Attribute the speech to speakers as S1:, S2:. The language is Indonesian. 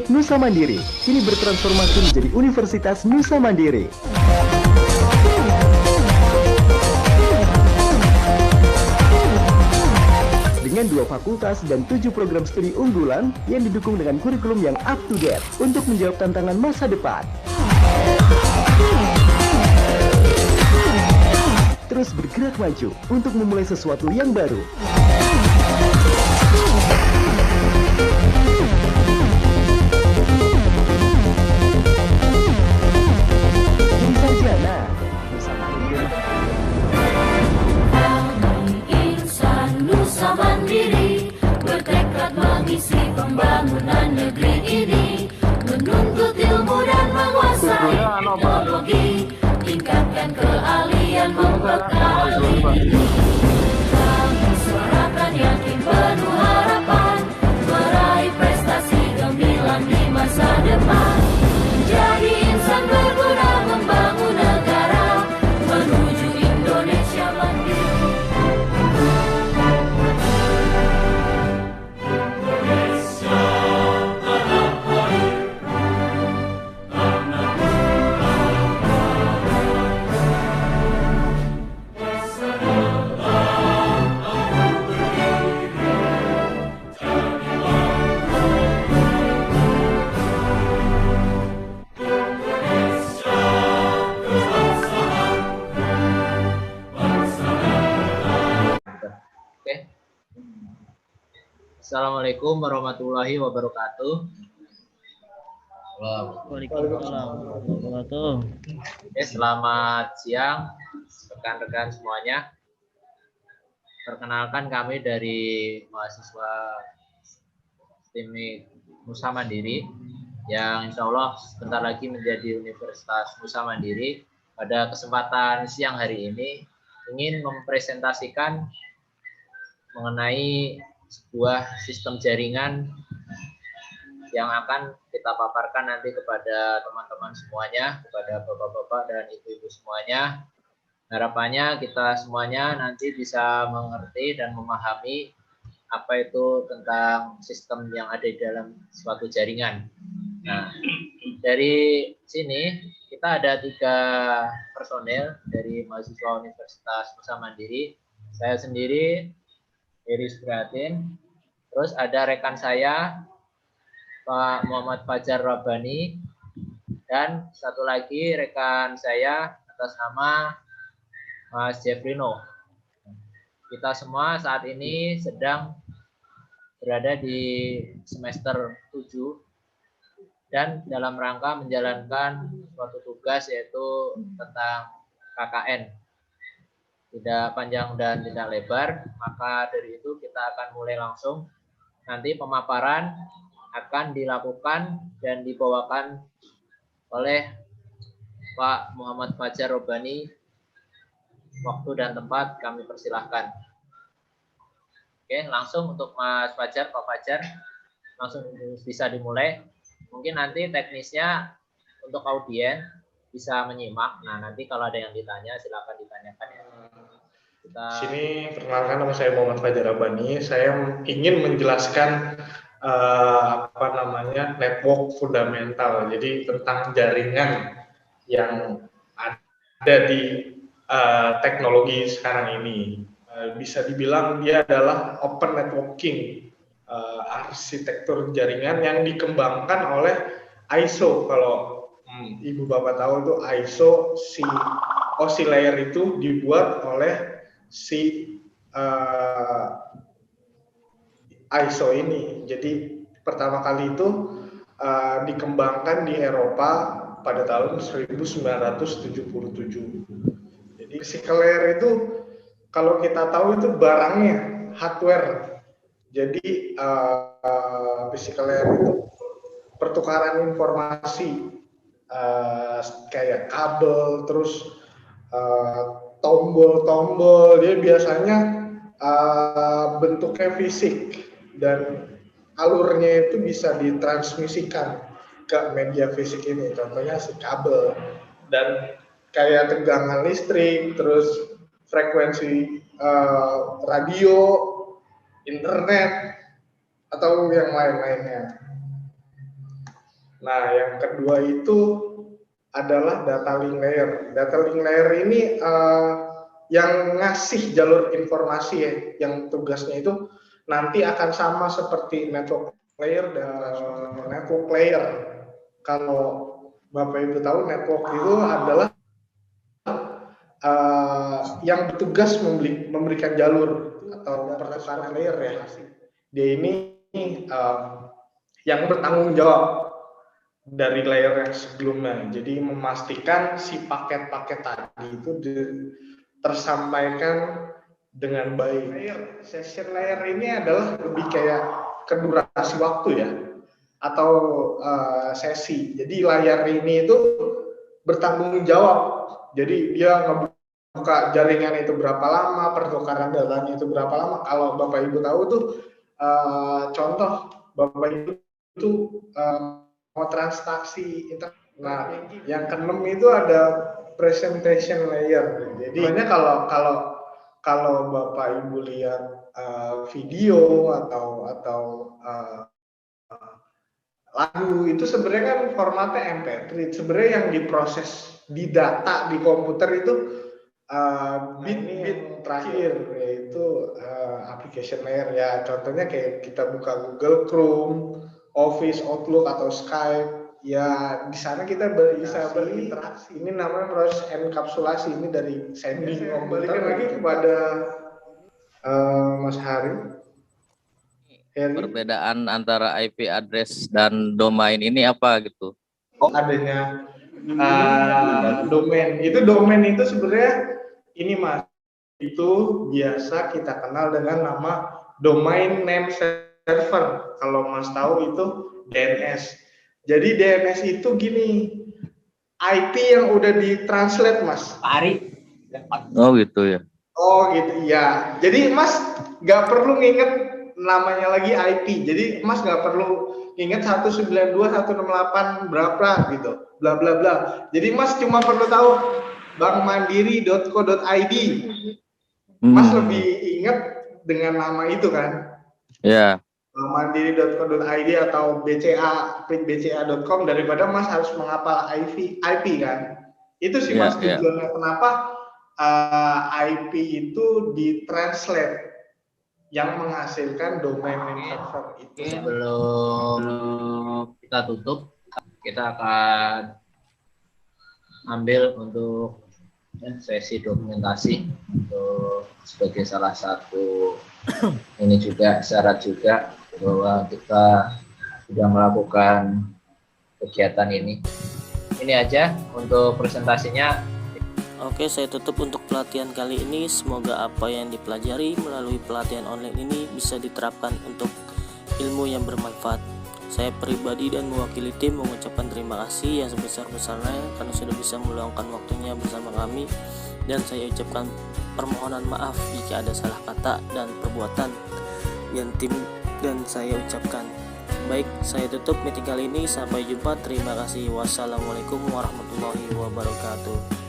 S1: Politeknik Nusa Mandiri kini bertransformasi menjadi Universitas Nusa Mandiri. Dengan 2 fakultas dan 7 program studi unggulan yang didukung dengan kurikulum yang up to date untuk menjawab tantangan masa depan. Terus bergerak maju untuk memulai sesuatu yang baru. Jadi sarjana bersama
S2: Insan Nusa Mandiri bertekad mengisi pembangunan negeri ini, menuntut ilmu dan menguasai teknologi, tingkatkan keahlian membekali diri. Kami suarakan yakin penuh harapan, meraih prestasi gemilang di masa depan, menjadi insan berguna membangun negara, menuju Indonesia mandiri.
S3: Assalamualaikum warahmatullahi wabarakatuh.
S4: Waalaikumsalam warahmatullahi wabarakatuh.
S3: Selamat siang rekan-rekan semuanya. Perkenalkan, kami dari mahasiswa STIMIK Nusa Mandiri yang insya Allah sebentar lagi menjadi Universitas Nusa Mandiri. Pada kesempatan siang hari ini ingin mempresentasikan mengenai sebuah sistem jaringan yang akan kita paparkan nanti kepada teman-teman semuanya, kepada bapak-bapak dan ibu-ibu semuanya. Harapannya kita semuanya nanti bisa mengerti dan memahami apa itu tentang sistem yang ada di dalam suatu jaringan. Nah, dari sini kita ada 3 personel dari mahasiswa Universitas Nusa Mandiri. Saya sendiri, Iris Prihatin, terus ada rekan saya Pak Muhammad Fajar Rabbani, dan satu lagi rekan saya atas nama Mas Jeffrino. Kita semua saat ini sedang berada di semester 7 dan dalam rangka menjalankan suatu tugas yaitu tentang KKN. Tidak panjang dan tidak lebar, maka dari itu kita akan mulai langsung. Nanti pemaparan akan dilakukan dan dibawakan oleh Pak Muhammad Fajar Rabbani. Waktu dan tempat kami persilahkan. Oke, langsung untuk Mas Fajar, Pak Fajar, langsung bisa dimulai. Mungkin nanti teknisnya untuk audien bisa menyimak. Nah, nanti kalau ada yang ditanya silakan ditanyakan ya.
S5: Sini perkenalkan, nama saya Muhammad Fajar Rabbani. Saya ingin menjelaskan network fundamental. Jadi tentang jaringan yang ada di teknologi sekarang ini. Bisa dibilang dia adalah open networking, arsitektur jaringan yang dikembangkan oleh ISO. Kalau ibu bapak tahu itu ISO, si OSI layer itu dibuat oleh si ISO ini. Jadi pertama kali itu dikembangkan di Eropa pada tahun 1977. Jadi physical layer itu kalau kita tahu itu barangnya, hardware. Jadi physical layer itu pertukaran informasi kayak kabel, terus tombol-tombol, dia biasanya bentuknya fisik dan alurnya itu bisa ditransmisikan ke media fisik ini, contohnya si kabel, dan kayak tegangan listrik, terus frekuensi radio, internet, atau yang lain-lainnya. Nah, yang kedua itu adalah data link layer. Data link layer ini yang ngasih jalur informasi ya, yang tugasnya itu nanti akan sama seperti network layer dan network layer. Kalau Bapak Ibu tahu, network itu adalah yang bertugas memberikan jalur atau pertukaran layer ya. Dia ini yang bertanggung jawab dari layer yang sebelumnya. Jadi memastikan si paket-paket tadi itu tersampaikan dengan baik. Session layer ini adalah lebih kayak ke durasi waktu ya, atau sesi. Jadi layar ini itu bertanggung jawab. Jadi dia ngebuka jaringan itu berapa lama, pertukaran datanya itu berapa lama. Kalau Bapak Ibu tahu tuh contoh Bapak Ibu itu mau transaksi internet. Nah, yang keenam itu ada presentation layer. Jadi sebenarnya kalau Bapak Ibu lihat video atau lagu itu sebenarnya kan formatnya MP3. Sebenarnya yang diproses di data di komputer itu bit terakhir, yaitu application layer ya. Contohnya kayak kita buka Google Chrome, Office, Outlook atau Skype. Ya di sana kita bisa berinteraksi. Ini namanya proses enkapsulasi. Ini dari sending komputer. Balikan lagi kepada Mas Hari.
S4: Perbedaan antara IP address dan domain ini apa gitu?
S5: Oh, adanya domain. Domain itu sebenarnya ini Mas, itu biasa kita kenal dengan nama domain name server. Kalau Mas tahu itu DNS. Jadi DNS itu gini, IP yang udah ditranslate Mas.
S3: Pak Ari.
S4: Oh gitu ya.
S5: Oh gitu ya. Jadi Mas nggak perlu nginget namanya lagi IP. Jadi Mas nggak perlu ingat 192.168 berapa gitu, bla bla bla. Jadi Mas cuma perlu tahu bankmandiri.co.id. Mas lebih ingat dengan nama itu kan?
S4: Ya.
S5: Bankmandiri.co.id atau bca.com daripada Mas harus menghafal IP kan? Itu sih Mas tujuannya kenapa IP itu ditranslate, yang menghasilkan domain name server itu.
S3: Sebelum kita tutup, kita akan ambil untuk sesi dokumentasi untuk sebagai salah satu ini juga syarat juga bahwa kita sudah melakukan kegiatan ini. Ini aja untuk presentasinya.
S6: Oke, saya tutup untuk pelatihan kali ini. Semoga apa yang dipelajari melalui pelatihan online ini bisa diterapkan untuk ilmu yang bermanfaat. Saya pribadi dan mewakili tim mengucapkan terima kasih yang sebesar-besarnya karena sudah bisa meluangkan waktunya bersama kami, dan saya ucapkan permohonan maaf jika ada salah kata dan perbuatan yang tim dan saya ucapkan. Baik, saya tutup meeting kali ini. Sampai jumpa. Terima kasih. Wassalamualaikum warahmatullahi wabarakatuh.